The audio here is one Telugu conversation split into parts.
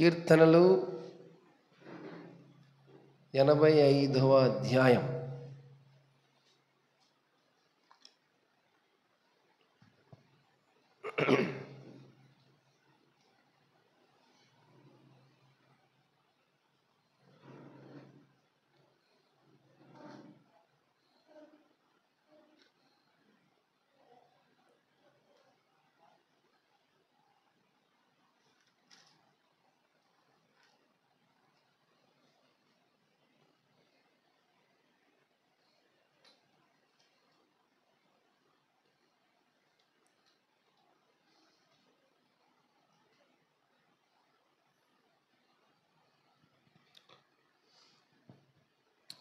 కీర్తనలు 85వ అధ్యాయం.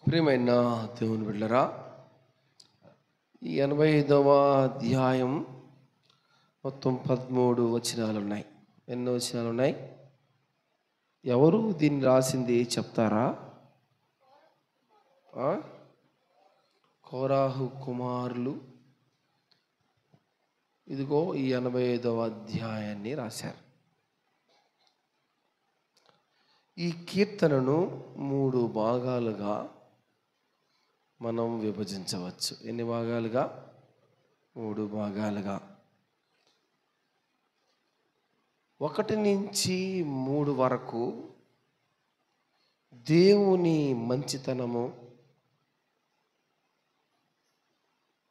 ప్రియమైన దేవుని బిడ్డలారా, ఈ 85వ అధ్యాయం మొత్తం 13 వచనాలు ఉన్నాయి. ఎన్నో వచనాలు ఉన్నాయి? ఎవరు దీన్ని రాసింది చెప్తారా? కోరాహు కుమారులు ఇదిగో ఈ 85వ అధ్యాయాన్ని రాశారు. ఈ కీర్తనను 3 భాగాలుగా మనం విభజించవచ్చు. ఎన్ని భాగాలుగా? 3 భాగాలుగా. 1 నుంచి 3 వరకు దేవుని మంచితనము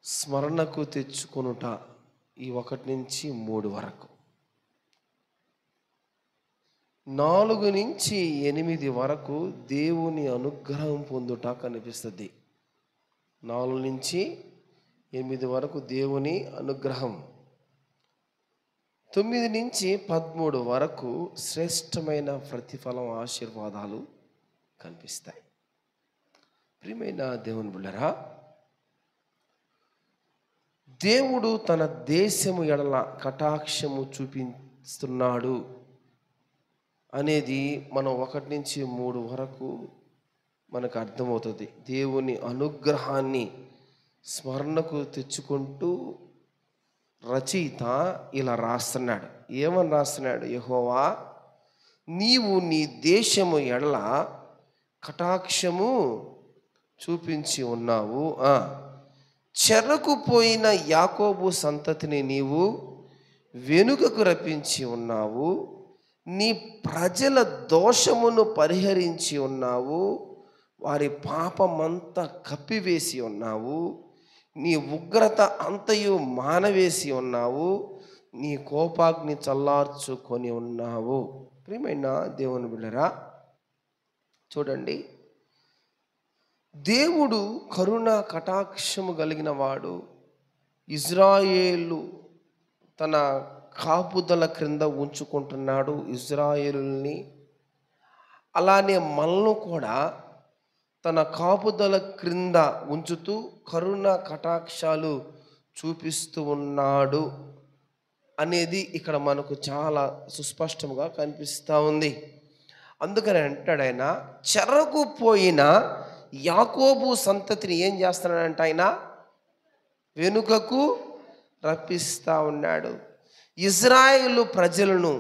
స్మరణకు తెచ్చుకొనుట. ఈ 1 నుంచి 3 వరకు. 4 నుంచి 8 వరకు దేవుని అనుగ్రహం పొందుట కనిపిస్తుంది. 4 నుంచి 8 వరకు దేవుని అనుగ్రహం. 9 నుంచి 13 వరకు శ్రేష్టమైన ప్రతిఫలం, ఆశీర్వాదాలు కనిపిస్తాయి. ప్రియమైన దేవుని బిడ్డలారా, దేవుడు తన దేశము ఎడల కటాక్షము చూపిస్తున్నాడు అనేది మనం 1 నుంచి 3 వరకు మనకు అర్థమవుతుంది. దేవుని అనుగ్రహాన్ని స్మరణకు తెచ్చుకుంటూ రచయిత ఇలా రాస్తున్నాడు. ఏమని రాస్తున్నాడు? యెహోవా, నీవు నీ దేశము ఎడల కటాక్షము చూపించి ఉన్నావు. చెరకుపోయిన యాకోబు సంతతిని నీవు వెనుకకు రప్పించి ఉన్నావు. నీ ప్రజల దోషమును పరిహరించి ఉన్నావు. వారి పాపమంతా కప్పివేసి ఉన్నావు. నీ ఉగ్రత అంతయు మానవేసి ఉన్నావు. నీ కోపాగ్ని చల్లార్చుకొని ఉన్నావు. ప్రియమైన దేవుని బిడ్డలారా, చూడండి, దేవుడు కరుణ కటాక్షము కలిగిన వాడు. ఇజ్రాయేలు తన కాపుదల క్రింద ఉంచుకుంటున్నాడు ఇజ్రాయేలుని. అలానే మనల్ని కూడా తన కాపుదల క్రింద ఉంచుతూ కరుణ కటాక్షాలు చూపిస్తూ ఉన్నాడు అనేది ఇక్కడ మనకు చాలా సుస్పష్టంగా కనిపిస్తూ ఉంది. అందుకని అంటాడు ఆయన, చెరకుపోయిన యాకోబు సంతతిని ఏం చేస్తున్నాడంట? ఆయన వెనుకకు రప్పిస్తూ ఉన్నాడు. ఇజ్రాయేలు ప్రజలను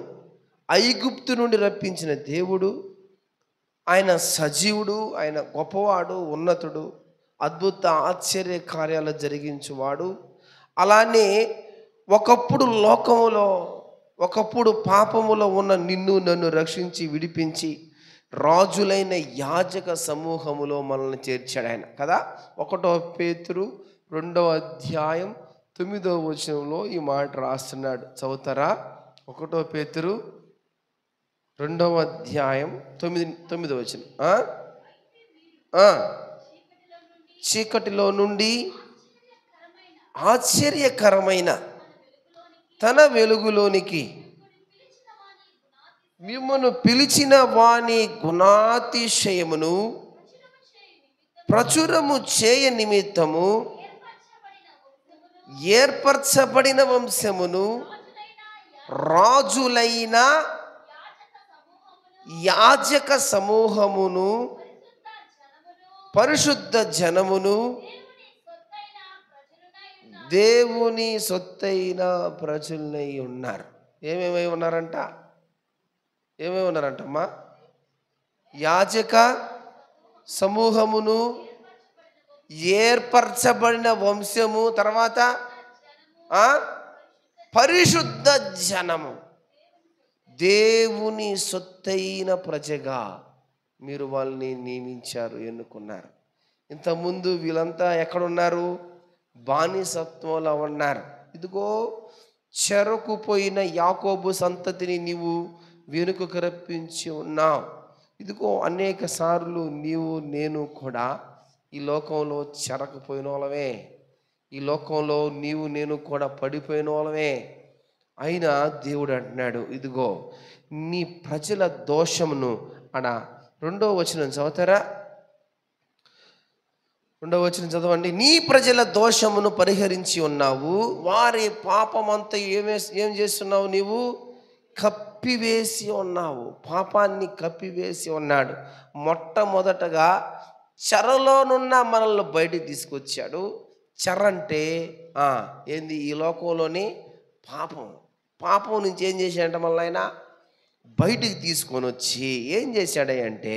ఐగుప్తు నుండి రప్పించిన దేవుడు, ఆయన సజీవుడు, ఆయన గొప్పవాడు, ఉన్నతుడు, అద్భుత ఆశ్చర్య కార్యాలు జరిగించువాడు. అలానే ఒకప్పుడు లోకములో, ఒకప్పుడు పాపములో ఉన్న నిన్ను నన్ను రక్షించి విడిపించి రాజులైన యాజక సమూహములో మనల్ని చేర్చాడు ఆయన కదా. 1 పేతురు 2వ అధ్యాయం 9వ వచనంలో ఈ మాట రాస్తున్నాడు. చదువుతారా? 1 పేతురు 2వ అధ్యాయం 9వ వచనం. చీకటిలో నుండి ఆశ్చర్యకరమైన తన వెలుగులోనికి మిమ్మను పిలిచిన వాని గుణాతిశయమును ప్రచురము చేయ నిమిత్తము ఏర్పరచబడిన వంశమును, రాజులైన యాజక సమూహమును, పరిశుద్ధ జనమును, దేవుని సొత్తైన ప్రజలై ఉన్నారు. ఏమేమై ఉన్నారంట? ఏమేమి ఉన్నారంటమ్మా? యాజక సమూహమును, ఏర్పరచబడిన వంశము, తర్వాత పరిశుద్ధ జనము, దేవుని సొత్తైన ప్రజగా మీరు వాళ్ళని నియమించారు, ఎన్నుకున్నారు. ఇంతకుముందు వీళ్ళంతా ఎక్కడున్నారు? బానిసత్వంలో ఉన్నారు. ఇదిగో చెరకుపోయిన యాకోబు సంతతిని నీవు వెనుకకు రప్పించి ఉన్నావు. ఇదిగో అనేక సార్లు నీవు నేను కూడా ఈ లోకంలో చెరకపోయిన వాళ్ళమే, ఈ లోకంలో నీవు నేను కూడా పడిపోయిన వాళ్ళమే. అయినా దేవుడు అంటున్నాడు, ఇదిగో నీ ప్రజల దోషమును అడ 2వ వచనం చదువుతారా? 2వ వచనం చదవండి. నీ ప్రజల దోషమును పరిహరించి ఉన్నావు, వారి పాపమంతా ఏం చేస్తున్నావు? నీవు కప్పివేసి ఉన్నావు. పాపాన్ని కప్పివేసి ఉన్నాడు. మొట్టమొదటగా చెరలోనున్న మనల్ని బయటికి తీసుకొచ్చాడు. చెర అంటే ఏంది? ఈ లోకంలోని పాపం నుంచి ఏం చేశాడంట? మళ్ళీ ఆయన బయటికి తీసుకొని వచ్చి ఏం చేశాడంటే,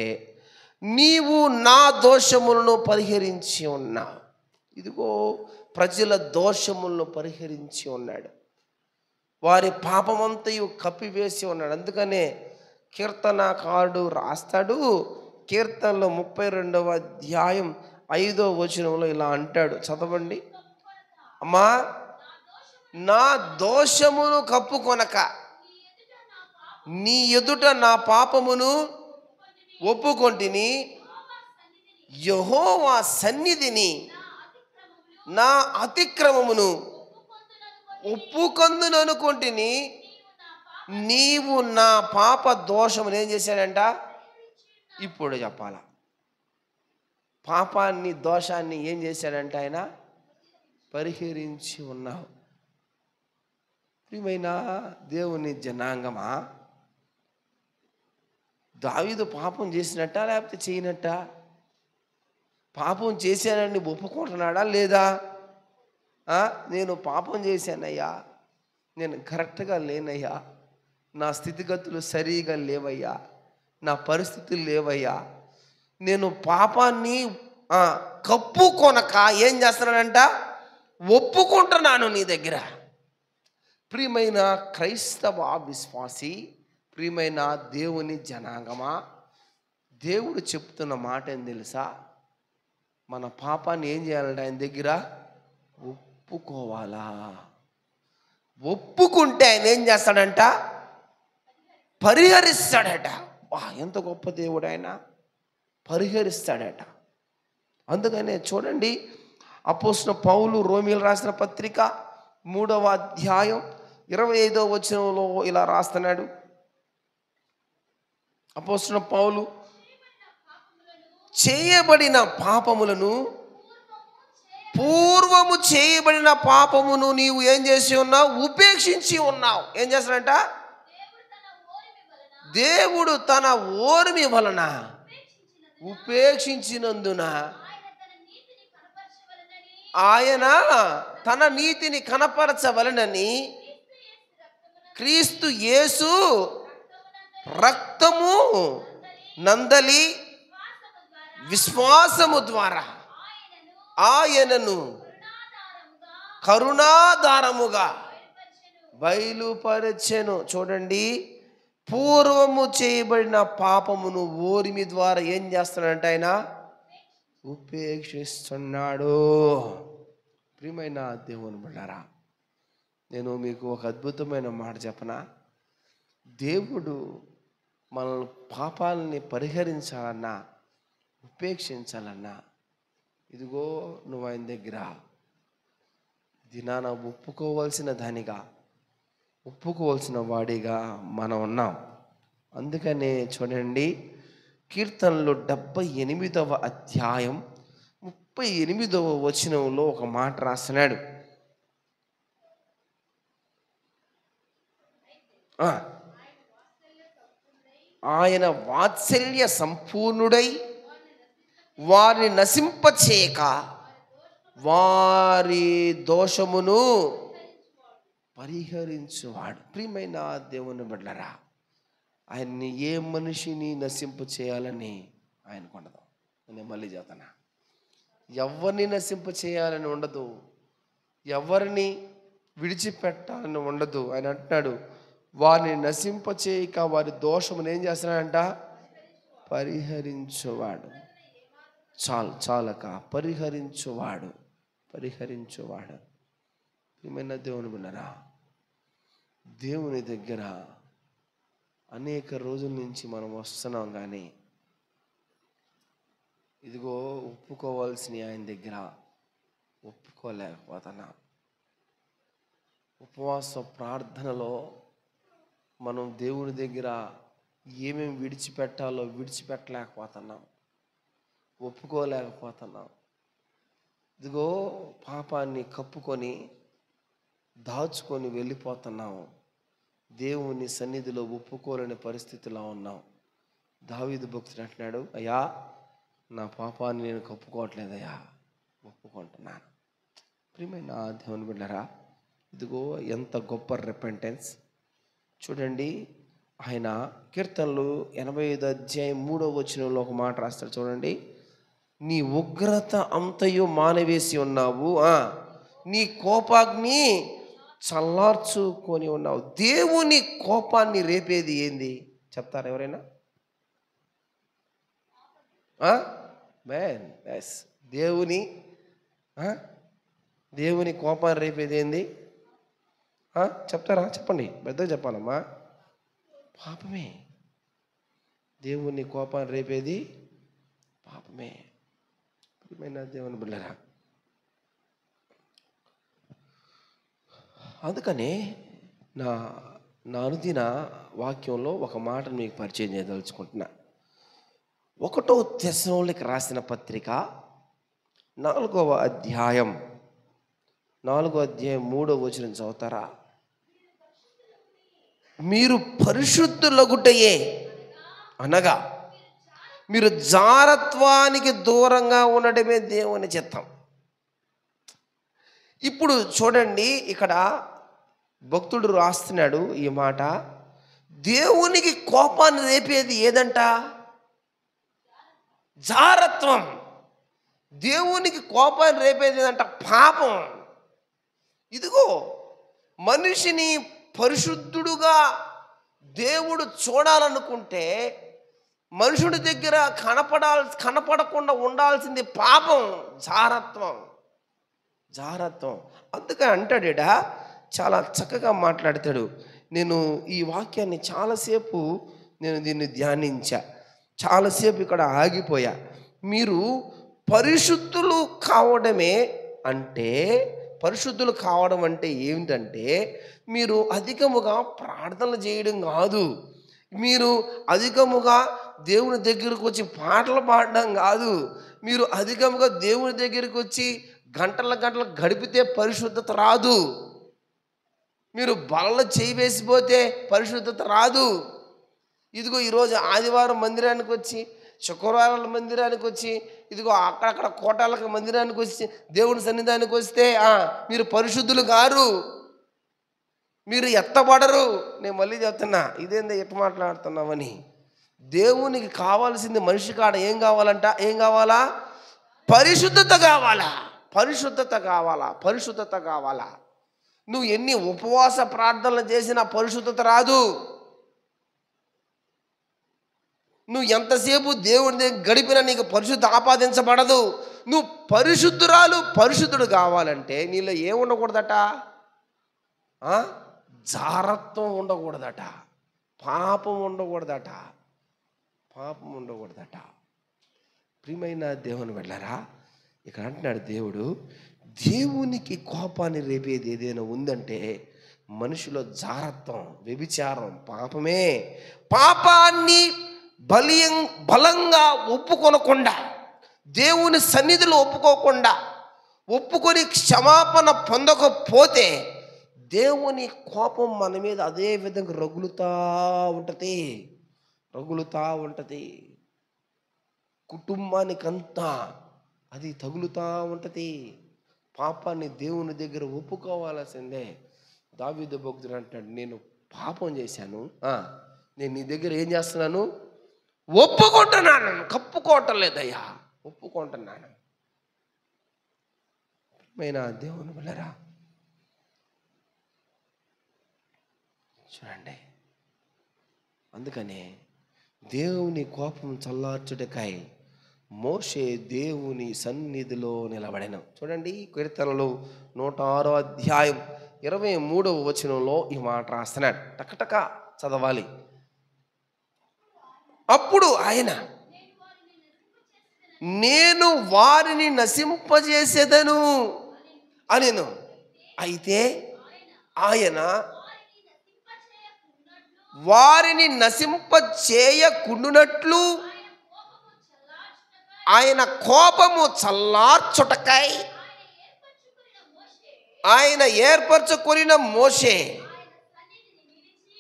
నీవు నా దోషములను పరిహరించి ఉన్నావు. ఇదిగో ప్రజల దోషములను పరిహరించి ఉన్నాడు, వారి పాపమంతయు కప్పివేసి ఉన్నాడు. అందుకనే కీర్తనకారుడు రాస్తాడు, కీర్తనలో 32వ అధ్యాయం 5వ వచనంలో ఇలా అంటాడు, చదవండి అమ్మా. నా దోషమును కప్పుకొనక నీ ఎదుట నా పాపమును ఒప్పుకొంటిని, యెహోవా సన్నిధిని నా అతిక్రమమును ఒప్పుకొందును అనుకొంటిని, నీవు నా పాప దోషమును ఏం చేశాడంట? ఇప్పుడు చెప్పాల. పాపాన్ని, దోషాన్ని ఏం చేశాడంట? ఆయన పరిహరించి ఉన్నావు. ప్రియమైన దేవుని జనాంగమా, దావీదు పాపం చేసినట్ట లేకపోతే చేయనట్ట? పాపం చేశానని ఒప్పుకుంటున్నాడా లేదా? నేను పాపం చేశానయ్యా, నేను కరెక్ట్గా లేనయ్యా, నా స్థితిగతులు సరిగా లేవయ్యా, నా పరిస్థితులు లేవయ్యా, నేను పాపాన్ని కప్పుకొనక ఏం చేస్తున్నానంట? ఒప్పుకుంటున్నాను నీ దగ్గర. ప్రియమైన క్రైస్తవ విశ్వాసి, ప్రియమైన దేవుని జనాంగమా, దేవుడు చెప్తున్న మాట ఏం తెలుసా? మన పాపాన్ని ఏం చేయాలంటే ఆయన దగ్గర ఒప్పుకోవాలా. ఒప్పుకుంటే ఆయన ఏం చేస్తాడంట? పరిహరిస్తాడట. ఎంత గొప్ప దేవుడు ఆయన! పరిహరిస్తాడట. అందుకనే చూడండి, అపోస్తలుడైన పౌలు రోమీయులకు రాసిన పత్రిక 3వ అధ్యాయం 25వ వచనంలో ఇలా రాస్తున్నాడు. అపోస్తలుడైన పౌలు, చేయబడిన పాపములను, పూర్వము చేయబడిన పాపమును నీవు ఏం చేసి ఉన్నావు? ఉపేక్షించి ఉన్నావు. ఏం చేస్తాడంట? దేవుడు తన ఓర్మి వలన ఉపేక్షించినందున ఆయన తన నీతిని కనపరచవలనని క్రీస్తు యేసు రక్తము నందలి విశ్వాసము ద్వారా ఆయనను కరుణాధారముగా బయలుపరచెను. చూడండి, పూర్వము చేయబడిన పాపమును ఓరిమి ద్వారా ఏం చేస్తున్నాడంటే ఆయన ఉపేక్షిస్తున్నాడు. ప్రియమైన దేవుని బిడ్డలారా, నేను మీకు ఒక అద్భుతమైన మాట చెప్పనా? దేవుడు మన పాపాలని పరిహరించాలన్నా, ఉపేక్షించాలన్నా, ఇదిగో నువ్వు ఆయన దగ్గర దినాన ఒప్పుకోవాల్సిన దానిగా, ఒప్పుకోవాల్సిన వాడిగా మనం ఉన్నాం. అందుకనే చూడండి, కీర్తనలు 78వ అధ్యాయం 38వ వచనంలో ఒక మాట రాస్తున్నాడు. ఆయన వాత్సల్య సంపూర్ణుడై వారిని నశింపచేయక వారి దోషమును పరిహరించువాడు. ప్రియమైన దేవుని బిడ్డలారా, ఆయన్ని ఏ మనిషిని నశింప చేయాలని ఆయనకు ఉండదు. నేను మళ్ళీ చెప్తాను, ఎవరిని నశింప చేయాలని ఉండదు, ఎవరిని విడిచిపెట్టాలని ఉండదు. ఆయన అంటున్నాడు, వారిని నశింప చేయక వారి దోషమును ఏం చేస్తున్నాడంట? పరిహరించువాడు. చాలక పరిహరించువాడు. ప్రియమైన దేవుని బిడ్డలారా, దేవుని దగ్గర అనేక రోజుల నుంచి మనం వస్తున్నాం, కానీ ఇదిగో ఒప్పుకోవాల్సిన ఆయన దగ్గర ఒప్పుకోలేకపోతున్నాం. ఉపవాస ప్రార్థనలో మనం దేవుని దగ్గర ఏమేమి విడిచిపెట్టాలో విడిచిపెట్టలేకపోతున్నాం, ఒప్పుకోలేకపోతున్నాం. ఇదిగో పాపాన్ని కప్పుకొని దాచుకొని వెళ్ళిపోతున్నాం. దేవుని సన్నిధిలో ఒప్పుకోలేని పరిస్థితిలో ఉన్నాం. దావీదు భక్తుడు అంటున్నాడు, అయ్యా నా పాపాన్ని నేను కప్పుకోవట్లేదయ్యా, ఒప్పుకుంటున్నాను. ప్రియమైన దేవుని బిడ్డలారా, ఇదిగో ఎంత గొప్ప రిపెంటెన్స్ చూడండి. ఆయన కీర్తనలు 85:3 ఒక మాట రాస్తాడు చూడండి. నీ ఉగ్రత అంతయు మానవేసి ఉన్నావు, నీ కోపాగ్ని చల్లార్చుకొని ఉన్నావు. దేవుని కోపాన్ని రేపేది ఏంది చెప్తారు ఎవరైనా? దేవుని కోపాన్ని రేపేది ఏంది చెప్తారా? చెప్పండి, పెద్దగా చెప్పాలమ్మా. పాపమే. దేవుని కోపాన్ని రేపేది పాపమే. ప్రియమైన దేవుని బిడ్డలారా, అందుకనే నా అనుదిన వాక్యంలో ఒక మాటను మీకు పరిచయం చేయదలుచుకుంటున్నా. 1 తెస్సలోనికీయులకు రాసిన పత్రిక 4వ అధ్యాయం 3వ చదువుతారా? మీరు పరిశుద్ధులగుటయే అనగా మీరు జారత్వానికి దూరంగా ఉండడమే దేవుని చిత్తం. ఇప్పుడు చూడండి, ఇక్కడ భక్తుడు రాస్తున్నాడు ఈ మాట. దేవునికి కోపాన్ని రేపేది ఏదంట? జారత్వం. దేవునికి కోపాన్ని రేపేది ఏదంట? పాపం. ఇదిగో మనిషిని పరిశుద్ధుడుగా దేవుడు చూడాలనుకుంటే మనుషుడి దగ్గర కనపడకుండా ఉండాల్సింది పాపం, జారత్వం. అందుకని అంటాడా, చాలా చక్కగా మాట్లాడతాడు. నేను ఈ వాక్యాన్ని చాలాసేపు దీన్ని ధ్యానించా, చాలాసేపు ఇక్కడ ఆగిపోయా. మీరు పరిశుద్ధులు కావడమే అంటే, పరిశుద్ధులు కావడం అంటే ఏమిటంటే, మీరు అధికముగా ప్రార్థనలు చేయడం కాదు, మీరు అధికముగా దేవుని దగ్గరకు వచ్చి పాటలు పాడడం కాదు, మీరు అధికముగా దేవుని దగ్గరికి వచ్చి గంటల గడిపితే పరిశుద్ధత రాదు, మీరు బలలో చేయి వేసిపోతే పరిశుద్ధత రాదు. ఇదిగో ఈరోజు ఆదివారం మందిరానికి వచ్చి, శుక్రవారాల మందిరానికి వచ్చి, ఇదిగో అక్కడక్కడ కోటాలకు మందిరానికి వచ్చి దేవుని సన్నిధానికి వస్తే మీరు పరిశుద్ధులు గారు, మీరు ఎత్తబడరు. నేను మళ్ళీ చెప్తున్నా, ఇదేందో ఎట్ట మాట్లాడుతున్నామని. దేవునికి కావాల్సింది మనిషి కాడ ఏం కావాలా? పరిశుద్ధత కావాలా. నువ్వు ఎన్ని ఉపవాస ప్రార్థనలు చేసినా పరిశుద్ధత రాదు. నువ్వు ఎంతసేపు దేవుని దగ్గర గడిపినా నీకు పరిశుద్ధ ఆపాదించబడదు. నువ్వు పరిశుద్ధుడు కావాలంటే నీలో ఏం ఉండకూడదట? జారత్వం ఉండకూడదట, పాపం ఉండకూడదట. ప్రియమైన దేవుని వెళ్ళారా, ఇక్కడ అంటున్నాడు దేవుడు, దేవునికి కోపాన్ని రేపేది ఏదైనా ఉందంటే మనిషిలో జారత్వం, వ్యభిచారం, పాపమే. పాపాన్ని బలంగా ఒప్పుకొనకుండా, దేవుని సన్నిధిలో ఒప్పుకొని క్షమాపణ పొందకపోతే దేవుని కోపం మన మీద అదే విధంగా రగులుతా ఉంటుంది. కుటుంబానికంతా అది తగులుతూ ఉంటుంది. పాపాన్ని దేవుని దగ్గర ఒప్పుకోవాల్సిందే. దావీదు భక్తుడు అంటాడు, నేను పాపం చేశాను, నేను నీ దగ్గర ఏం చేస్తున్నాను? ఒప్పుకుంటున్నాను, కప్పుకోవటం లేదయ్యా, ఒప్పుకుంటున్నాను. దేవుని బిడ్డలారా, చూడండి, అందుకనే దేవుని కోపం చల్లార్చుటకై మోషే దేవుని సన్నిధిలో నిలబడెను. చూడండి, కీర్తనలు 106 అధ్యాయం 23వ వచనంలో ఈ మాట రాస్తున్నాడు. టకటక చదవాలి. అప్పుడు ఆయన, నేను వారిని నశింపజేసేదను అనెను. అయితే ఆయన వారిని నశింపచేయకుండునట్లు ఆయన కోపము చల్లార్చుటకై ఆయన ఏర్పరచుకొనిన మోషే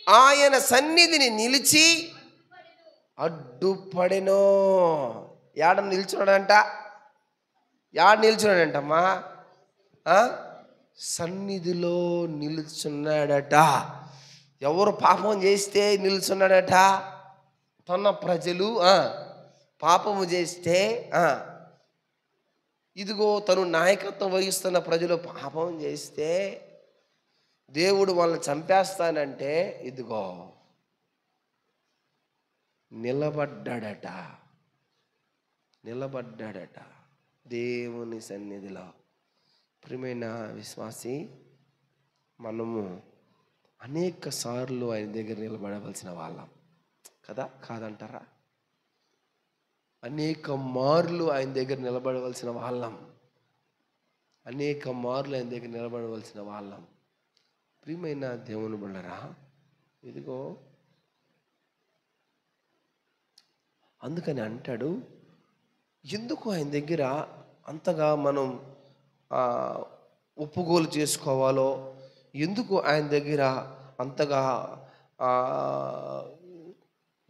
ఆయన సన్నిధిని నిలిచి అడ్డుపడెను. యాడ నిల్చున్నాడంట? యాడ నిల్చున్నాడంటమ్మా? సన్నిధిలో నిల్చున్నాడట. ఎవరు పాపం చేస్తే నిల్చున్నాడట? తన ప్రజలు పాపము చేస్తే, ఇదిగో తను నాయకత్వం వహిస్తున్న ప్రజలు పాపం చేస్తే దేవుడు వాళ్ళని చంపేస్తానంటే ఇదిగో నిలబడ్డాడట దేవుని సన్నిధిలో. ప్రియమైన విశ్వాసి, మనము అనేక సార్లు ఆయన దగ్గర నిలబడవలసిన వాళ్ళం కదా, కాదంటారా? అనేక మార్లు ఆయన దగ్గర నిలబడవలసిన వాళ్ళం, ప్రియమైన దేవుని బిడ్డలారా, ఇదిగో అందుకని అంటాడు, ఎందుకు ఆయన దగ్గర అంతగా మనం ఒప్పుకోలు చేసుకోవాలో, ఎందుకు ఆయన దగ్గర అంతగా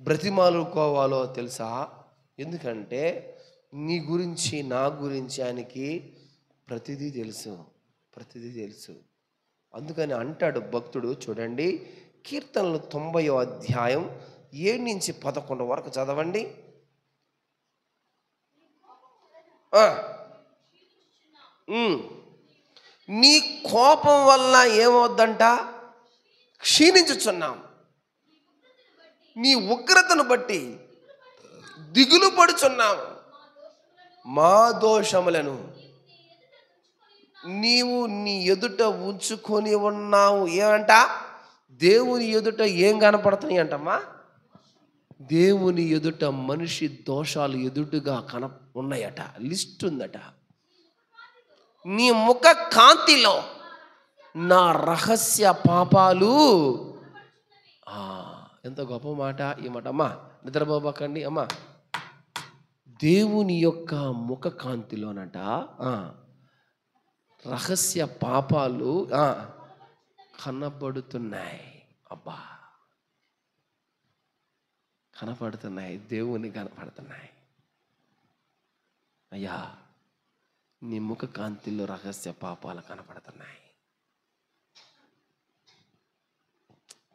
బ్రతిమాలుకోవాలో తెలుసా? ఎందుకంటే నీ గురించి, నా గురించి ఆయనకి ప్రతిదీ తెలుసు. అందుకని అంటాడు భక్తుడు. చూడండి, కీర్తనలు 90వ అధ్యాయం 7 నుంచి 11 వరకు చదవండి. నీ కోపం వల్ల ఏమవుద్దంట? క్షీణించుచున్నాం. నీ ఉగ్రతను బట్టి దిగులు పడుచున్నాం. మా దోషములను నీవు నీ ఎదుట ఉంచుకొని ఉన్నావు. ఏమంట? దేవుని ఎదుట ఏం కనపడుతున్నాయి అంటమ్మా? దేవుని ఎదుట మనిషి దోషాలు ఎదుటుగా ఉన్నాయట, లిస్ట్ ఉందట. నీ ముఖ కాంతిలో నా రహస్య పాపాలు. ఎంత గొప్ప మాట ఈ మాట అమ్మా. నిద్రపోబాకండి అమ్మా. దేవుని యొక్క ముఖ కాంతిలోనట రహస్య పాపాలు కనబడుతున్నాయి. అబ్బా, కనపడుతున్నాయి, దేవుని కనపడుతున్నాయి. అయ్యా, నీ ముఖ కాంతిలో రహస్య పాపాలు కనపడుతున్నాయి.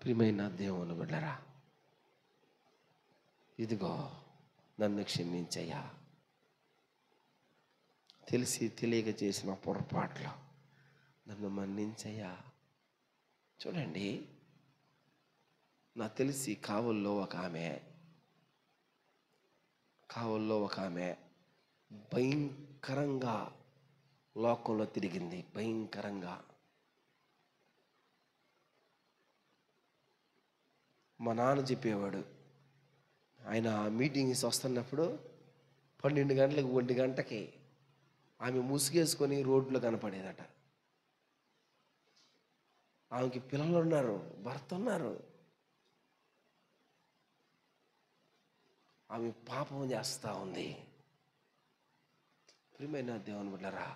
ప్రియమైన దేవుని బిడ్డలారా, ఇదిగో నన్ను క్షమించయ్యా, తెలిసి తెలియక చేసిన పొరపాట్లు నన్ను మన్నించయ్యా. చూడండి, నాకు తెలిసి కావుల్లో ఒక ఆమె భయంకరంగా లోకంలో తిరిగింది. భయంకరంగా. మా నాన్న చెప్పేవాడు, ఆయన మీటింగ్స్ వస్తున్నప్పుడు 12 గంటలకు 1 గంటకి ఆమె ముసుగేసుకొని రోడ్లో కనపడేదట. ఆమెకి పిల్లలు ఉన్నారు, భర్త ఉన్నారు. ఆమె పాపం చేస్తూ ఉంది. ప్రియమైన దేవుని బిడ్డలారా,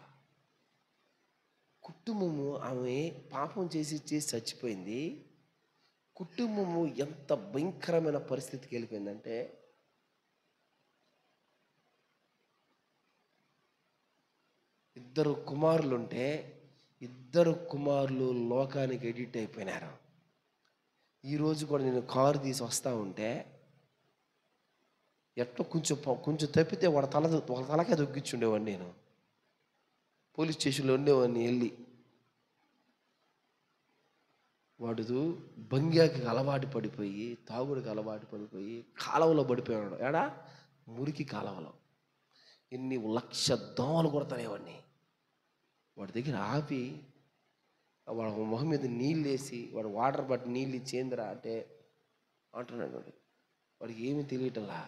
కుటుంబము ఆమె పాపం చేసి చచ్చిపోయింది. కుటుంబము ఎంత భయంకరమైన పరిస్థితికి వెళ్ళిపోయిందంటే, ఇద్దరు కుమారులు లోకానికి ఎడిట్ అయిపోయినారు. ఈరోజు కూడా నేను కారు తీసి వస్తూ ఉంటే ఎట్లా కొంచెం తప్పితే వాళ్ళ తలకే దొగ్గిచ్చుండేవాడిని. నేను పోలీస్ స్టేషన్లో ఉండేవాడిని. వెళ్ళి వాడు బంగ్యాకి అలవాటు పడిపోయి, తాగుడికి అలవాటు పడిపోయి కాలువలో పడిపోయాడు. ఏడా మురికి కాలువలో ఎన్ని 1,00,000 దోమలు కొడతానేవాడిని. వాడి దగ్గర ఆపి వాడు మొహం మీద నీళ్ళు వేసి, వాడు వాటర్ బట్టి నీళ్ళు ఇచ్చేందిరా అంటే అంటున్నాడు. వాడికి ఏమీ తెలియటంలా.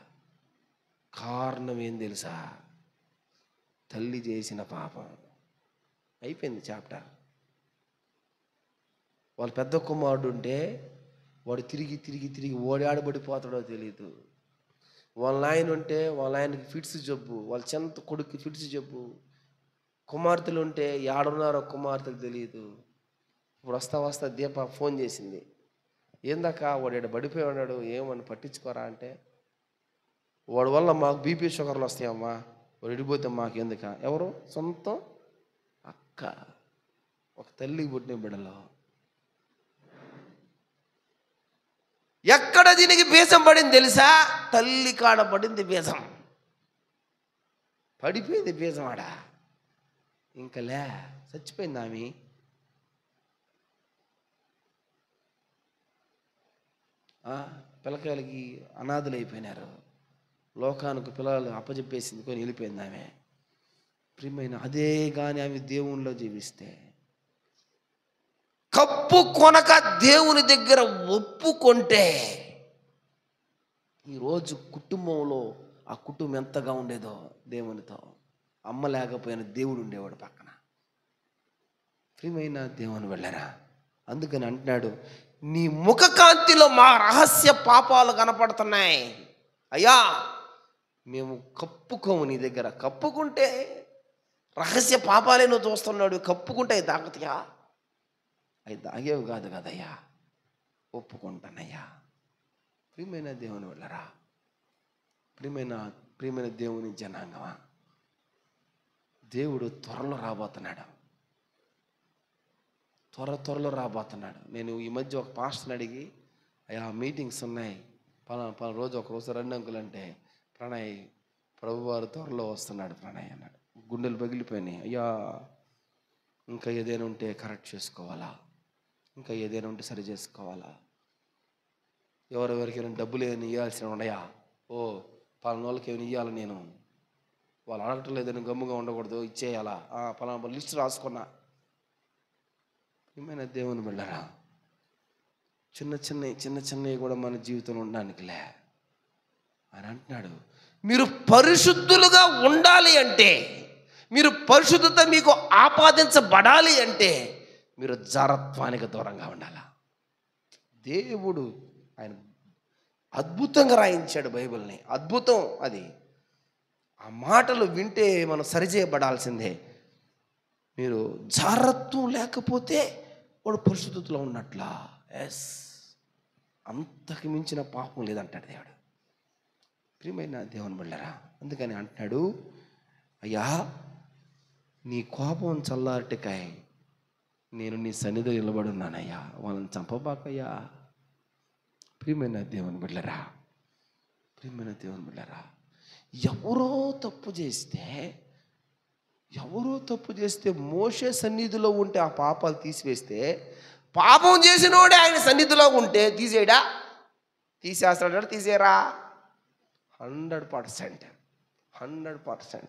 కారణం ఏం తెలుసా? తల్లి చేసిన పాపం. అయిపోయింది చాప్టర్. వాళ్ళ పెద్ద కుమారుడు ఉంటే వాడు తిరిగి ఓడాడబడిపోతాడో తెలియదు. వాళ్ళ నాయన ఉంటే వాళ్ళ ఆయనకి ఫిట్స్ జబ్బు, వాళ్ళ చిన్న కొడుకు ఫిట్స్ జబ్బు. కుమార్తెలు ఉంటే ఏడున్నారో కుమార్తెలు తెలియదు. ఇప్పుడు వస్తా దీప ఫోన్ చేసింది. ఏందాక వాడు ఇక్కడ పడిపోయి ఉన్నాడు, ఏమని పట్టించుకోరా అంటే, వాడి వల్ల మాకు బీపీ షుగర్లు వస్తాయమ్మా, వాడు విడిపోతే మాకు ఎందుక. ఎవరు? సొంతం అక్క, ఒక తల్లికి పుట్టిన బిడ్డలో. ఎక్కడ దీనికి బీజం పడింది తెలుసా? తల్లి కాడ పడింది బీజం. పడిపోయింది బీజం ఆడ. ఇంకా చచ్చిపోయింది ఆమె. పిల్లకాయలకి అనాథలు అయిపోయినారు. లోకానికి పిల్లలు అప్పచెప్పేసింది కొని వెళ్ళిపోయింది ఆమె. ప్రియమైన అదే కానీ ఆమె దేవునిలో జీవిస్తే, కప్పు కొనక దేవుని దగ్గర ఒప్పుకుంటే, ఈరోజు కుటుంబంలో ఆ కుటుంబం ఎంతగా ఉండేదో దేవునితో. అమ్మ లేకపోయినా దేవుడు ఉండేవాడు పక్కన. ప్రియమైన దేవుని వెళ్ళరా. అందుకని అంటున్నాడు, నీ ముఖకాంతిలో మా రహస్య పాపాలు కనపడుతున్నాయి అయ్యా. మేము కప్పుకోము నీ దగ్గర. కప్పుకుంటే రహస్య పాపాలే నువ్వు చూస్తున్నాడు. కప్పుకుంటే అవి దాగుతాయా? అవి దాగేవి కాదు కదయ్యా. ఒప్పుకుంటానయ్యా. ప్రియమైన దేవుని వెళ్ళరా. ప్రియమైన దేవుని జనాంగమా, దేవుడు త్వరలో రాబోతున్నాడు. త్వరలో రాబోతున్నాడు. నేను ఈ మధ్య ఒక పాస్టర్ని అడిగి, అయ్యా మీటింగ్స్ ఉన్నాయి పలానా రోజు ఒకరోజు రండి అంకుల్ అంటే, ప్రణయ్ ప్రభువారు త్వరలో వస్తున్నాడు ప్రణయ్ అన్నాడు. గుండెలు పగిలిపోయినాయి. అయ్యా ఇంకా ఏదైనా ఉంటే కరెక్ట్ చేసుకోవాలా, ఇంకా ఏదైనా ఉంటే సరి చేసుకోవాలా, ఎవరెవరికి డబ్బులు ఏమైనా ఇవ్వాల్సిన ఉన్నాయా, పలానా వాళ్ళకి ఏమైనా ఇవ్వాలి, నేను వాళ్ళు అడగటం లేదని గమ్ముగా ఉండకూడదు, ఇచ్చేయాలా, పలానా లిస్ట్ రాసుకున్నా. ఏమైనా దేవుని వెళ్ళరా. చిన్న చిన్నవి కూడా మన జీవితంలో ఉండడానికిలే అని అంటున్నాడు. మీరు పరిశుద్ధులుగా ఉండాలి అంటే, మీరు పరిశుద్ధత మీకు ఆపాదించబడాలి అంటే, మీరు జారత్వానికి దూరంగా ఉండాలి. దేవుడు ఆయన అద్భుతంగా రాయించాడు బైబిల్ని. అద్భుతం అది. ఆ మాటలు వింటే మనం సరిచేయబడాల్సిందే. మీరు జారత్వం లేకపోతే వాడు పరిశుద్ధతలో ఉన్నట్లా. అంతకు మించిన పాపం లేదంటాడు దేవుడు. ప్రియమైన దేవుని బిడ్డలారా, అందుకని అంటున్నాడు, అయ్యా నీ కోపం చల్లారటికాయ నేను నీ సన్నిధిలో నిలబడి ఉన్నానయ్యా, వాళ్ళని చంపబాకయ్యా. ప్రియమైన దేవుని బిడ్డలారా, ఎవరో తప్పు చేస్తే మోషే సన్నిధిలో ఉంటే ఆ పాపాలు తీసివేస్తే, పాపం చేసినోడే ఆయన సన్నిధిలో ఉంటే తీసేయడా? తీసేస్తాడు. తీసేరా? 100%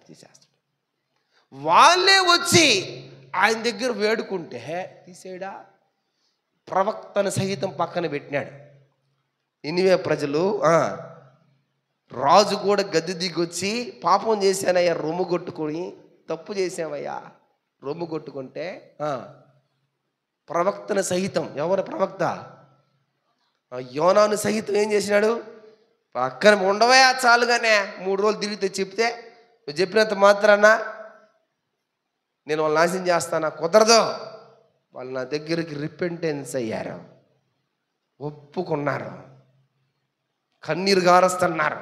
తీసేస్తాడు. వాళ్ళే వచ్చి ఆయన దగ్గర వేడుకుంటే తీసేయడా? ప్రవక్తను సహితం పక్కన పెట్టినాడు. నినివే ప్రజలు, రాజు కూడా గద్దె దిగొచ్చి, పాపం చేశానయ్యా రొమ్ము కొట్టుకొని, తప్పు చేసావయ్యా రొమ్ము కొట్టుకుంటే, ప్రవక్తను సహితం, ఎవరు ప్రవక్త? యోనాను సహితం ఏం చేసినాడు? పక్కన ఉండవయా చాలుగానే 3 రోజులు తిరిగితే చెప్తే, నువ్వు చెప్పినంత మాత్రాన నేను వాళ్ళని నాశనం చేస్తానా? కుదరదు. వాళ్ళు నా దగ్గరికి రిపెంటెన్స్ అయ్యారు, ఒప్పుకున్నారు, కన్నీరు గారుస్తున్నారు,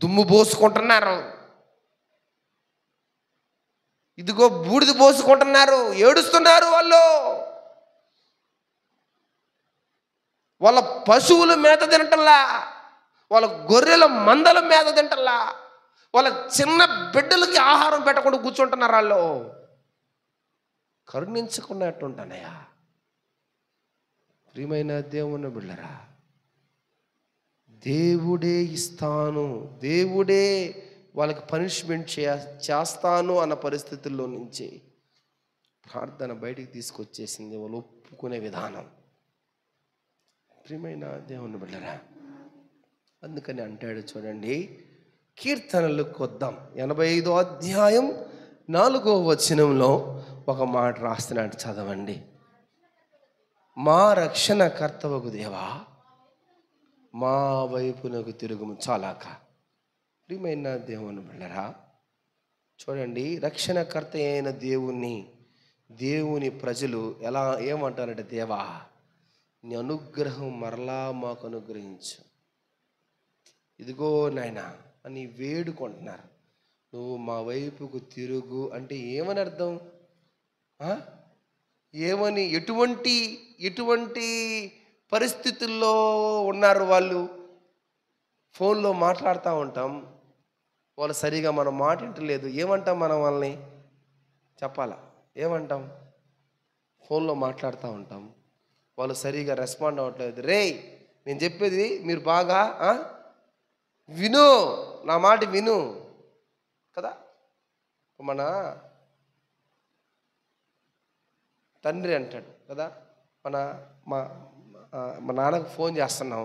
దుమ్ము పోసుకుంటున్నారు, ఇదిగో బూడిద పోసుకుంటున్నారు, ఏడుస్తున్నారు వాళ్ళు. వాళ్ళ పశువుల మేత తింటల్లా, వాళ్ళ గొర్రెల మందల మేత తింటల్లా, వాళ్ళ చిన్న బిడ్డలకి ఆహారం పెట్టకుండా కూర్చుంటున్నారు. వాళ్ళు కరుణించుకున్నట్టుంటానయ్యా. ప్రియమైన దేవుని బిడ్డలారా, దేవుడే ఇస్తాను, దేవుడే వాళ్ళకి పనిష్మెంట్ చేస్తాను అన్న పరిస్థితుల్లో నుంచి ప్రార్థన బయటికి తీసుకొచ్చేసింది వాళ్ళు ఒప్పుకునే విధానం. ప్రియమైన దేవుని బిడ్డలారా, అందుకని అంటాడు చూడండి, కీర్తనలకు వద్దాం. 85వ అధ్యాయం 4వ వచనంలో ఒక మాట రాస్తున్నాడు, చదవండి. మా రక్షణ కర్తవగు దేవా, మా వైపునకు తిరుగుము. చాలాక. ప్రియమైన దేవుని బిడ్డలారా, చూడండి, రక్షణకర్త అయిన దేవుని ప్రజలు ఎలా ఏమంటారంటే, దేవా నీ అనుగ్రహం మరలా మాకు అనుగ్రహించు, ఇదిగో నాయనా అని వేడుకుంటున్నారు. నువ్వు మా వైపుకు తిరుగు అంటే ఏమని అర్థం? ఏమని, ఎటువంటి పరిస్థితుల్లో ఉన్నారు వాళ్ళు? ఫోన్లో మాట్లాడుతూ ఉంటాం, వాళ్ళు సరిగా మనం మాట వింటలేదు. ఏమంటాం మనం వాళ్ళని? చెప్పాలా? ఏమంటాం? ఫోన్లో మాట్లాడుతూ ఉంటాం, వాళ్ళు సరిగా రెస్పాండ్ అవ్వట్లేదు. రేయ్, నేను చెప్పేది మీరు బాగా విను, నా మాట విను కదా. మన తండ్రి అంటాడు కదా, మా నాన్నకు ఫోన్ చేస్తున్నాం,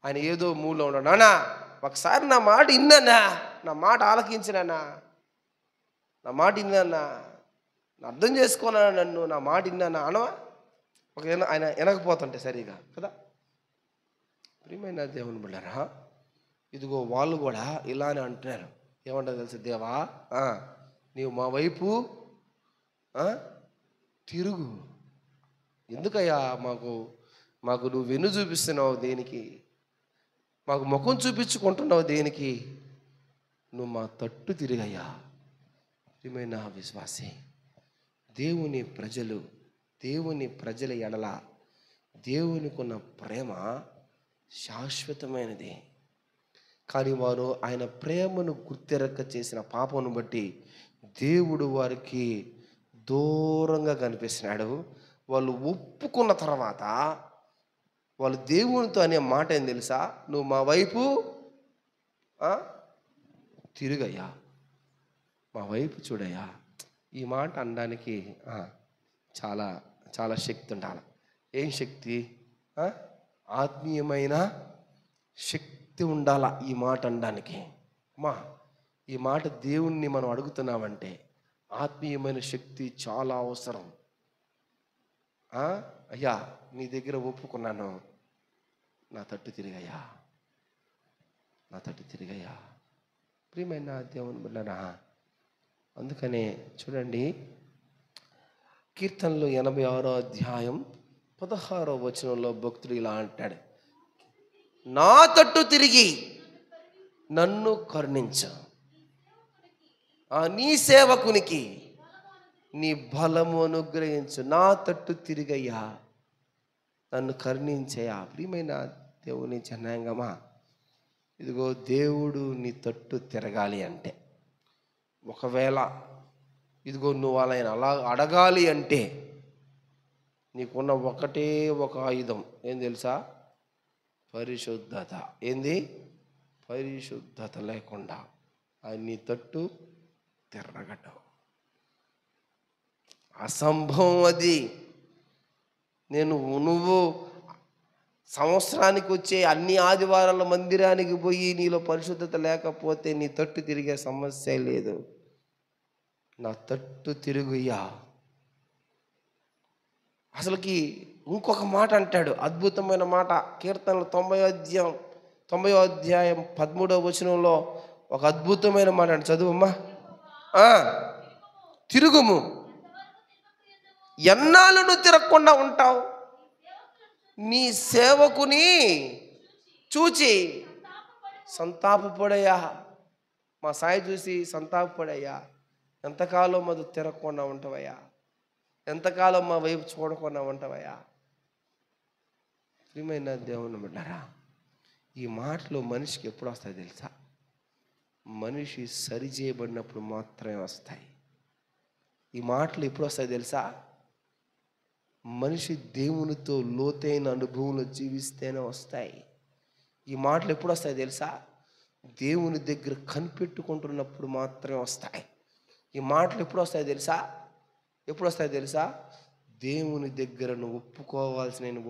ఆయన ఏదో మూడ్లో ఉన్నాడు. నాన్న ఒకసారి నా మాట విన్నానా, నా మాట ఆలకించినానా, నా మాట విన్నానా, అర్థం చేసుకున్నా నన్ను, నా మాట విన్నానా అనవా? ఆయన వినకపోతుంటే సరిగా కదా. ప్రియమైన దేవుని బిడ్డలారా, ఇదిగో వాళ్ళు కూడా ఇలానే అంటున్నారు. ఏమంటారు తెలుసు? దేవా నీవు మా వైపు తిరుగు. ఎందుకయ్యా మాకు నువ్వు వెన్ను చూపిస్తున్నావు దేనికి? మాకు ముఖం చూపించుకుంటున్నావు దేనికి? నువ్వు మా తట్టు తిరిగయ్యా. ప్రియమైన విశ్వాసి, దేవుని ప్రజల ఎడల దేవునికున్న ప్రేమ శాశ్వతమైనది. కానీ వారు ఆయన ప్రేమను గుర్తెరక్క చేసిన పాపను బట్టి దేవుడు వారికి దూరంగా కనిపిస్తున్నాడు. వాళ్ళు ఒప్పుకున్న తర్వాత వాళ్ళు దేవునితో అనే మాట ఏం తెలుసా? నువ్వు మా వైపు తిరుగయ్యా, మా వైపు చూడయ్యా. ఈ మాట అనడానికి చాలా చాలా శక్తి ఉండాలి. ఏం శక్తి? ఆత్మీయమైన శక్తి ఉండాలా ఈ మాట అనడానికి. ఈ మాట దేవుణ్ణి మనం అడుగుతున్నామంటే ఆత్మీయమైన శక్తి చాలా అవసరం. అయ్యా నీ దగ్గర ఒప్పుకున్నాను, నా తట్టు తిరిగయ్యా, నా తట్టు తిరిగయ్యా. ప్రియమైన దేవుని బిడ్డలారా, అందుకనే చూడండి, కీర్తనలు 86వ అధ్యాయం 16వ వచనంలో భక్తుడు ఇలా అంటాడు, నా తట్టు తిరిగి నన్ను కరుణించు, నీ సేవకునికి నీ బలము అనుగ్రహించు. నా తట్టు తిరిగయ్యా, నన్ను కరుణించయ్యా. ప్రియమైన దేవుని జనాంగమా, ఇదిగో దేవుడు నీ తట్టు తిరగాలి అంటే, ఒకవేళ ఇదిగో నువ్వు అలా అడగాలి అంటే నీకున్న ఒకటే ఒక ఆయుధం ఏం తెలుసా? పరిశుద్ధత. ఏంది? పరిశుద్ధత లేకుండా ఆయన నీ తట్టు తిరగటం అసంభవం. అది నువ్వు సంవత్సరానికి వచ్చే అన్ని ఆదివారాల మందిరానికి పోయి నీలో పరిశుద్ధత లేకపోతే నీ తట్టు తిరిగే సమస్య లేదు. నా తట్టు తిరుగుయ్యా. అసలుకి ఇంకొక మాట అంటాడు, అద్భుతమైన మాట. కీర్తనలు 90వ అధ్యాయం 13వ వచనంలో ఒక అద్భుతమైన మాట అంటే, చదువమ్మా. తిరుగుము, ఎన్నాళ్ళు నువ్వు తిరగకుండా ఉంటావు? నీ సేవకుని చూచి సంతాపపడయ్యా. మా సాయి చూసి సంతాపపడయ్యా. ఎంతకాలం మధు తిరగకుండా ఉంటావయ్యా? ఎంతకాలం మా వైపు చూడకుండా ఉంటావయ్యా? ప్రియమైన దేవుని బిడ్డలారా, ఈ మాటలు మనిషికి ఎప్పుడు వస్తాయి తెలుసా? మనిషి సరి చేయబడినప్పుడు మాత్రమే వస్తాయి. ఈ మాటలు ఎప్పుడు వస్తాయి తెలుసా? మనిషి దేవునితో లోతైన అనుభవంలో జీవిస్తేనే వస్తాయి. ఈ మాటలు ఎప్పుడు వస్తాయి తెలుసా? దేవుని దగ్గర కనిపెట్టుకుంటున్నప్పుడు మాత్రమే వస్తాయి. ఈ మాటలు ఎప్పుడు వస్తాయి తెలుసా? ఎప్పుడు వస్తాయి తెలుసా? దేవుని దగ్గర నువ్వు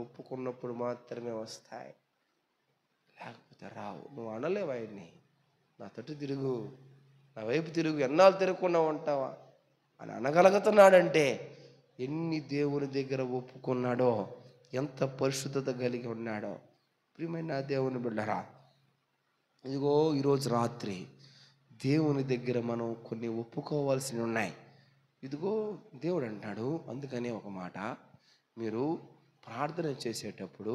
ఒప్పుకున్నప్పుడు మాత్రమే వస్తాయి. లేకపోతే రావు. నువ్వు అనలేవు ఆయన్ని, నా తట్టు తిరుగు, నా వైపు తిరుగు, ఎన్నాళ్ళు తిరగకుండా ఉంటావా అని అనగలుగుతున్నాడంటే ఎన్ని దేవుని దగ్గర ఒప్పుకున్నాడో, ఎంత పరిశుద్ధత కలిగి ఉన్నాడో. ప్రియమైన దేవుని బిడ్డరా, ఇదిగో ఈరోజు రాత్రి దేవుని దగ్గర మనం కొన్ని ఒప్పుకోవాల్సినవి ఉన్నాయి. ఇదిగో దేవుడు అంటాడు, అందుకనే ఒక మాట, మీరు ప్రార్థన చేసేటప్పుడు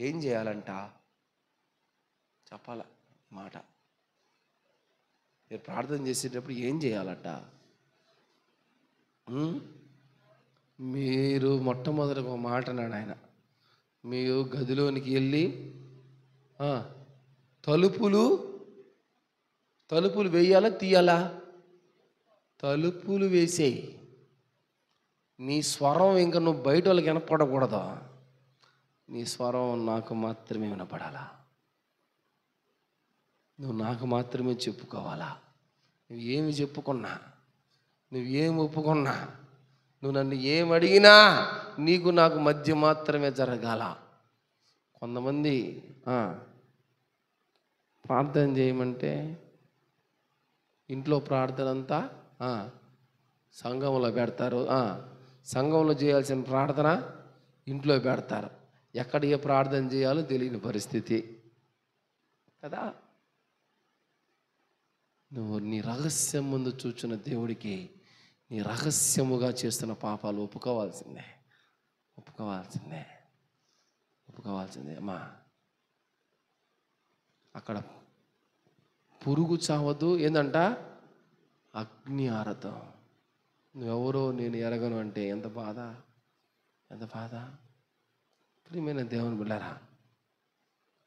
ఏం చేయాలంట చెప్పాల మాట. మీరు ప్రార్థన చేసేటప్పుడు ఏం చేయాలంట? మీరు మొట్టమొదటి ఒక మాట అన్నాడు ఆయన, మీరు గదిలోనికి వెళ్ళి తలుపులు వేయాలా తీయాలా? తలుపులు వేసేయి. నీ స్వరం ఇంకా నువ్వు బయట వాళ్ళకి వినపడకూడదు. నీ స్వరం నాకు మాత్రమే వినపడాలా. నువ్వు నాకు మాత్రమే చెప్పుకోవాలా. నువ్వు ఏమి చెప్పుకున్నా, నువ్వు ఏమి ఒప్పుకున్నా, నువ్వు నన్ను ఏమి అడిగినా నీకు నాకు మధ్య మాత్రమే జరగాల. కొంతమంది ప్రార్థన చేయమంటే ఇంట్లో ప్రార్థన అంతా సంఘంలో పెడతారు. సంఘంలో చేయాల్సిన ప్రార్థన ఇంట్లో పెడతారు. ఎక్కడ ఏ ప్రార్థన చేయాలో తెలియని పరిస్థితి కదా. నువ్వు నీ రహస్యం ముందు చూచున్న దేవుడికి నీ రహస్యముగా చేస్తున్న పాపాలు ఒప్పుకోవాల్సిందే అమ్మా. అక్కడ పురుగు చావదు, ఏందంట అగ్ని ఆరదు. నువ్వెవరో నేను ఎరగను అంటే ఎంత బాధ. ప్రియమైన దేవుని బిడ్డలారా,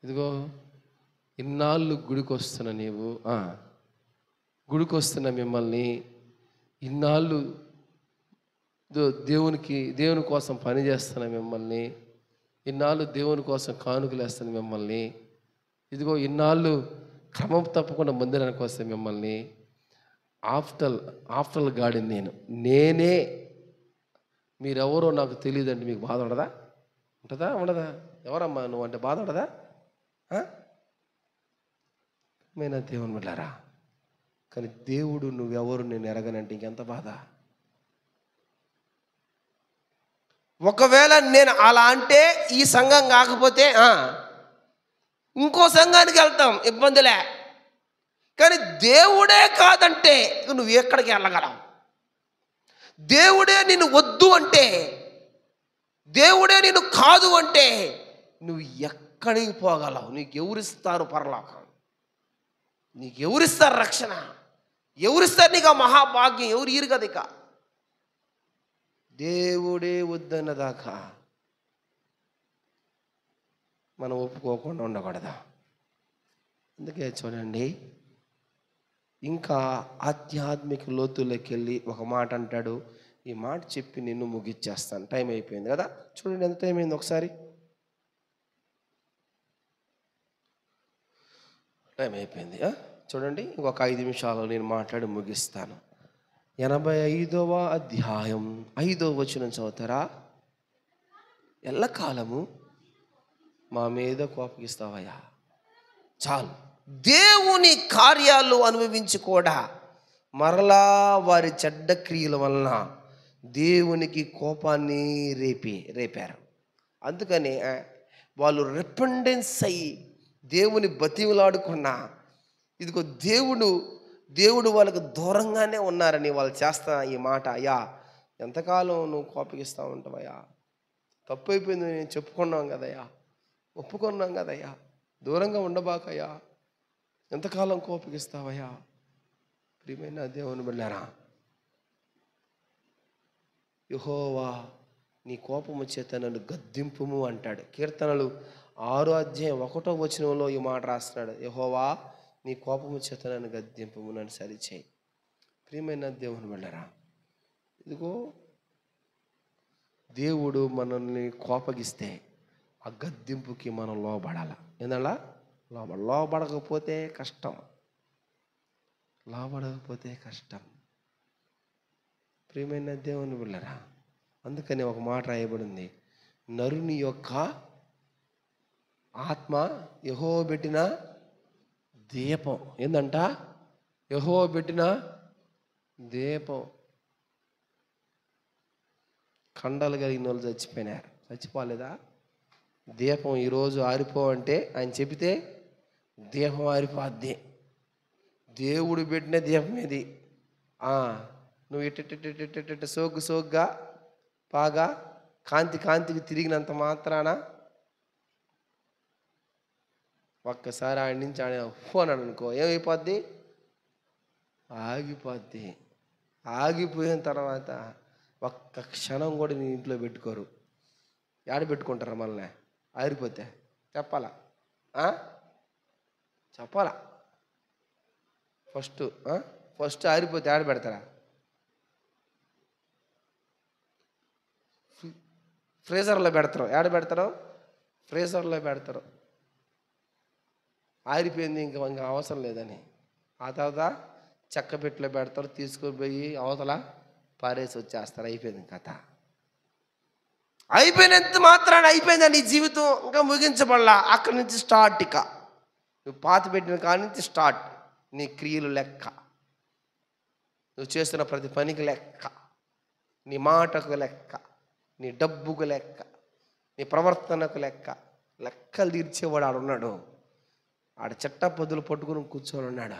ఇదిగో ఇన్నాళ్ళు గుడికొస్తున్న నీవు, గుడికొస్తున్న మిమ్మల్ని, ఇన్నాళ్ళు దేవుని కోసం పనిచేస్తున్న మిమ్మల్ని, ఇన్నాళ్ళు దేవుని కోసం కానుకలు వేస్తున్న మిమ్మల్ని, ఇదిగో ఇన్నాళ్ళు క్రమం తప్పకుండా మందిరానికి వస్తే మిమ్మల్ని ఆఫ్టర్ గాడిని నేనే మీరెవరో నాకు తెలియదండి. మీకు బాధ ఉండదా? ఎవరమ్మా నువ్వు అంటే బాధ ఉండదా? మేనా దేవుని బిడ్డలారా, కానీ దేవుడు నువ్వెవరు నేను ఎరగనంటే ఇంకెంత బాధ. ఒకవేళ నేను అలా అంటే ఈ సంఘం కాకపోతే ఇంకో సంఘానికి వెళ్తాం, ఇబ్బందిలే. కానీ దేవుడే కాదంటే నువ్వు ఎక్కడికి వెళ్ళగలవు? దేవుడే నిన్ను వద్దు అంటే, దేవుడే నిన్ను కాదు అంటే నువ్వు ఎక్కడికి పోగలవు? నీకు ఎవరిస్తారు పరలోకం? నీకు ఎవరిస్తారు రక్షణ? ఎవరిస్తారు నీకు ఆ మహాభాగ్యం? ఎవరు ఇరు కదా. ఇక దేవుడే వద్దన్నదాకా మనం ఒప్పుకోకుండా ఉండకూడదా? అందుకే చూడండి, ఇంకా ఆధ్యాత్మిక లోతుల్లోకి వెళ్ళి ఒక మాట అంటాడు. ఈ మాట చెప్పి నిన్ను ముగిచ్చేస్తాను. టైం అయిపోయింది కదా. చూడండి ఎంత టైం అయింది ఒకసారి. టైం అయిపోయింది. చూడండి, ఇంకొక 5 నిమిషాలు నేను మాట్లాడి ముగిస్తాను. 85వ అధ్యాయం 5వ వచనం చదువుతారా? ఎల్లకాలము మా మీద కోపగిస్తావయ్యా, చాలు. దేవుని కార్యాలు అనుభవించి కూడా మరలా వారి చెడ్డ క్రియల వలన దేవునికి కోపాన్ని రేపారు. అందుకని వాళ్ళు రిపెండెన్స్ అయ్యి దేవుని బతిమలాడుకున్నా ఇదిగో దేవుడు వాళ్ళకు దూరంగానే ఉన్నారని వాళ్ళు చేస్తా ఈ మాట. అయ్యా, ఎంతకాలం నువ్వు కోపగిస్తూ ఉంటావయ్యా? తప్పు అయిపోయింది, నేను చెప్పుకున్నాం కదయ్యా, ఒప్పుకున్నాం కదయ్యా, దూరంగా ఉండబాకయ్యా, ఎంతకాలం కోపగిస్తావయ్యా? ప్రియమైన దేవుని బిడ్డలారా, యెహోవా నీ కోపము చేత నన్ను గద్దింపుము అంటాడు. కీర్తనలు 6:1 ఈ మాట రాస్తున్నాడు. యెహోవా నీ కోపము చేత నన్ను గద్దింపుము, నన్ను సరిచేయి. ప్రియమైన దేవుని బిడ్డలారా, ఇదిగో దేవుడు మనల్ని కోపగిస్తే ఆ గద్దింపుకి మనం లోబడాల. ఏందలా లోబడకపోతే కష్టం, లోబడకపోతే కష్టం. ప్రియమైన దేవుని బిడ్డలారా, అందుకని ఒక మాట రాయబడింది, నరుని యొక్క ఆత్మ యెహోవా పెట్టిన దీపం. ఏందంట? యెహోవా పెట్టిన దీపం. కండలు కలిగిన వాళ్ళు చచ్చిపోయినారు, చచ్చిపోలేదా? దీపం ఈరోజు ఆరిపోవంటే ఆయన చెబితే దీపం ఆరిపోద్ది. దేవుడు పెట్టిన దీపం ఇది. నువ్వు ఇట్ట సోగ్గా బాగా కాంతికి తిరిగినంత మాత్రాన ఒక్కసారి ఆయన నుంచి ఆయన ఫోన్ అనుకో, ఏమైపోద్ది? ఆగిపోద్ది. ఆగిపోయిన తర్వాత ఒక్క క్షణం కూడా నీ ఇంట్లో పెట్టుకోరు. ఏడ పెట్టుకుంటారు మళ్ళీ ఆరిపోతే? చెప్పాలా? చెప్పాలా? ఫస్ట్ ఆరిపోతే ఆడ పెడతారా? ఫ్రీజర్లో పెడతారు. ఏడ పెడతారు? ఫ్రీజర్లో పెడతారు. ఆరిపోయింది ఇంకా అవసరం లేదని. ఆ తర్వాత చెక్క పెట్టెలో పెడతారు, తీసుకొని పోయి అవతల పారేసి వచ్చేస్తారు. అయిపోయింది కథ. అయిపోయినంత మాత్రాన అయిపోయిందా నీ జీవితం? ఇంకా ముగించబడలా. అక్కడి నుంచి స్టార్ట్. ఇక నువ్వు పాత పెట్టిన కాడి నుంచి స్టార్ట్. నీ క్రియలు లెక్క, నువ్వు చేస్తున్న ప్రతి పనికి లెక్క, నీ మాటకు లెక్క, నీ డబ్బుకు లెక్క, నీ ప్రవర్తనకు లెక్క. లెక్కలు తీర్చేవాడు ఆడున్నాడు. ఆడ చెట్ట పొద్దులు పట్టుకుని కూర్చొని ఉన్నాడు.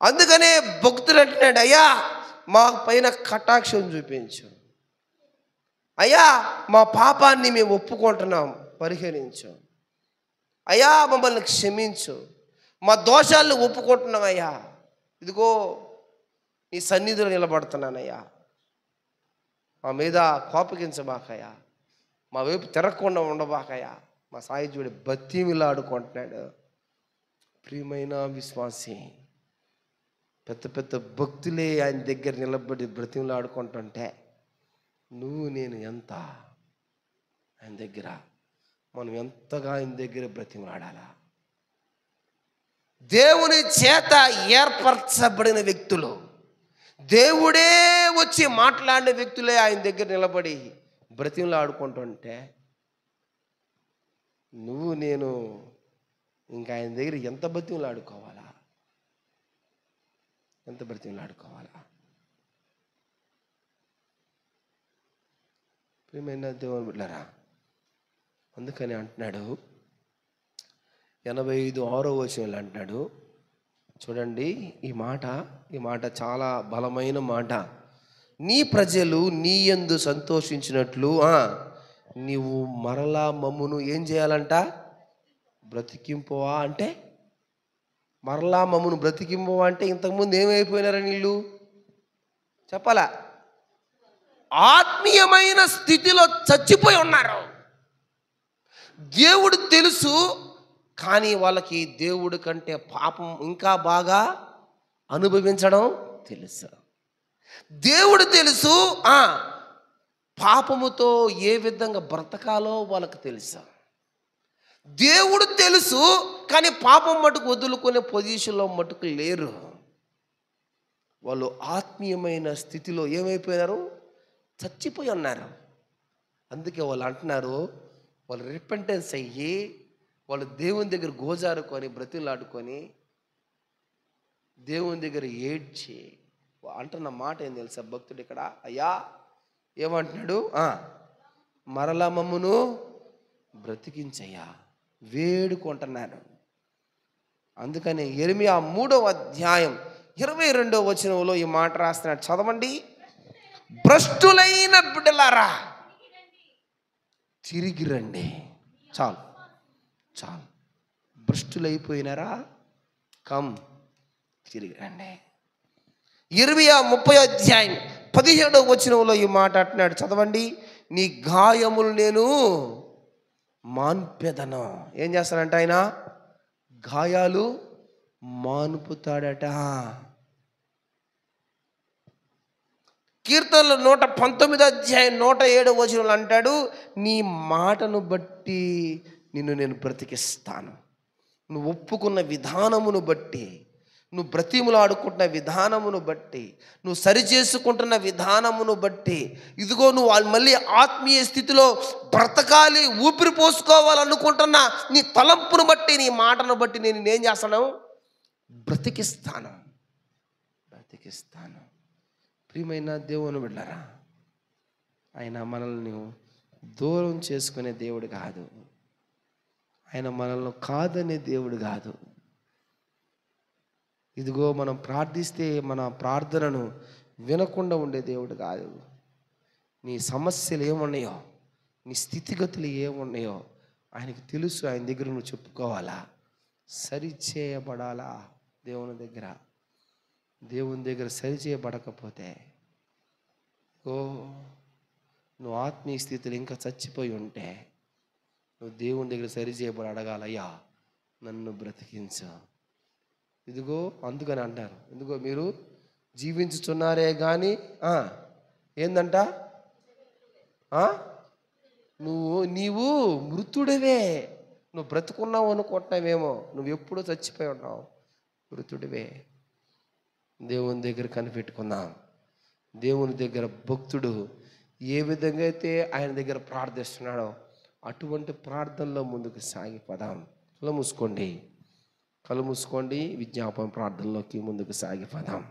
అందుకనే భక్తులు అంటున్నాడు, అయ్యా మా పైన కటాక్షం చూపించు, అయ్యా మా పాపాన్ని మేము ఒప్పుకుంటున్నాం, పరిహరించు, అయ్యా మమ్మల్ని క్షమించు, మా దోషాలను ఒప్పుకుంటున్నాం అయ్యా, ఇదిగో నీ సన్నిధిలో నిలబడుతున్నానయ్యా, మా మీద కోపగించబాకయ్యా, మా వైపు తిరగకుండా ఉండబాకయ్యా. మా సాయుజుడి బతిమిలాడుకుంటున్నాడు. ప్రియమైన విశ్వాసి, పెద్ద భక్తులే ఆయన దగ్గర నిలబడి బ్రతిమలాడుకుంటుంటే నువ్వు నేను ఎంత ఆయన దగ్గర, మనం ఎంతగా ఆయన దగ్గర బ్రతిమలాడాలా? దేవుని చేత ఏర్పరచబడిన వ్యక్తులు, దేవుడే వచ్చి మాట్లాడిన వ్యక్తులే ఆయన దగ్గర నిలబడి బ్రతిమలాడుకుంటుంటే నువ్వు నేను ఇంకా ఆయన దగ్గర ఎంత బ్రతిమలాడుకోవాలా? ఎంత బ్రతిమలాడుకోవాలా? ప్రియమైన దేవుని బిడ్డలారా, అందుకని అంటున్నాడు 85:6 అంటున్నాడు. చూడండి ఈ మాట చాలా బలమైన మాట. నీ ప్రజలు నీ యందు సంతోషించినట్లు నీవు మరలా మమ్మును ఏం చేయాలంట? బ్రతికింపువా అంటే, మరలా మమ్మును బ్రతికింపువా అంటే ఇంతకుముందు ఏమైపోయినారని వీళ్ళు చెప్పాలా? ఆత్మీయమైన స్థితిలో చచ్చిపోయి ఉన్నారు. దేవుడు తెలుసు, కానీ వాళ్ళకి దేవుడి కంటే పాపం ఇంకా బాగా అనుభవించడం తెలుసు. దేవుడు తెలుసు, పాపముతో ఏ విధంగా బ్రతకాలో వాళ్ళకి తెలుసు. దేవుడు తెలుసు, కానీ పాపం మటుకు వదులుకునే పొజిషన్లో మటుకు లేరు. వాళ్ళు ఆత్మీయమైన స్థితిలో ఏమైపోయినారు? చచ్చిపోయి ఉన్నారు. అందుకే వాళ్ళు అంటున్నారు, వాళ్ళు రిపెంటెన్స్ అయ్యి వాళ్ళు దేవుని దగ్గర గోజారుకొని బ్రతిలాడుకొని దేవుని దగ్గర ఏడ్చి అంటున్న మాట ఏం తెలుసా భక్తుడు ఇక్కడ? అయ్యా ఏమంటున్నాడు? మరలా మమ్మును బ్రతికించయ్యా, వేడుకుంటున్నాను. అందుకని యెరెమీయా 3:22 ఈ మాట రాస్తున్నాడు. చదవండి. భ్రష్టులైన బిడ్డలారా తిరిగి రండి. చాలు, భ్రష్టులైపోయినారా? కమ్, తిరిగి రండి. యెరెమీయా 30:17 ఈ మాట అంటున్నాడు. చదవండి. నీ గాయములు నేను మాన్పెదను. ఏం చేస్తాడంట ఆయన? గాయాలు మాన్పుతాడట. కీర్తనలు 119:107 అంటాడు, నీ మాటను బట్టి నిన్ను నేను బ్రతికిస్తాను. నువ్వు ఒప్పుకున్న విధానమును బట్టి, నువ్వు బ్రతిములాడుకుంటున్న విధానమును బట్టి, నువ్వు సరిచేసుకుంటున్న విధానమును బట్టి, ఇదిగో నువ్వు మళ్ళీ ఆత్మీయ స్థితిలో బ్రతకాలి, ఊపిరి పోసుకోవాలనుకుంటున్న నీ తలంపును బట్టి, నీ మాటను బట్టి నేనేం చేస్తాను? బ్రతికిస్తాను. ప్రియమైన దేవుని బిడ్డలారా, ఆయన మనల్ని దూరం చేసుకునే దేవుడు కాదు. ఆయన మనల్ని కాదనే దేవుడు కాదు. ఇదిగో మనం ప్రార్థిస్తే మన ప్రార్థనను వినకుండా ఉండే దేవుడు కాదు. నీ సమస్యలు ఏమున్నాయో, నీ స్థితిగతులు ఏమున్నాయో ఆయనకు తెలుసు. ఆయన దగ్గర నువ్వు చెప్పుకోవాలా, సరిచేయబడాలా. దేవుని దగ్గర సరిచేయబడకపోతే నువ్వు ఆత్మీయ స్థితిలో ఇంకా చచ్చిపోయి ఉంటే నువ్వు దేవుని దగ్గర సరిచేయబడి అడగాలయ్యా, నన్ను బ్రతికించు. ఇదిగో అందుకని అంటారు, ఇదిగో మీరు జీవించుచున్నారే కానీ ఏందంట, నీవు మృతుడివే. నువ్వు బ్రతుకున్నావు అనుకుంటున్నావేమో, నువ్వు ఎప్పుడూ చచ్చిపోయి ఉన్నావు, మృతుడివే. దేవుని దగ్గర కనిపెట్టుకుందాం. దేవుని దగ్గర భక్తుడు ఏ విధంగా అయితే ఆయన దగ్గర ప్రార్థిస్తున్నాడో అటువంటి ప్రార్థనలో ముందుకు సాగిపోదాం. కళ్ళు మూసుకోండి, విజ్ఞాపన ప్రార్థనలోకి ముందుకు సాగిపోదాం.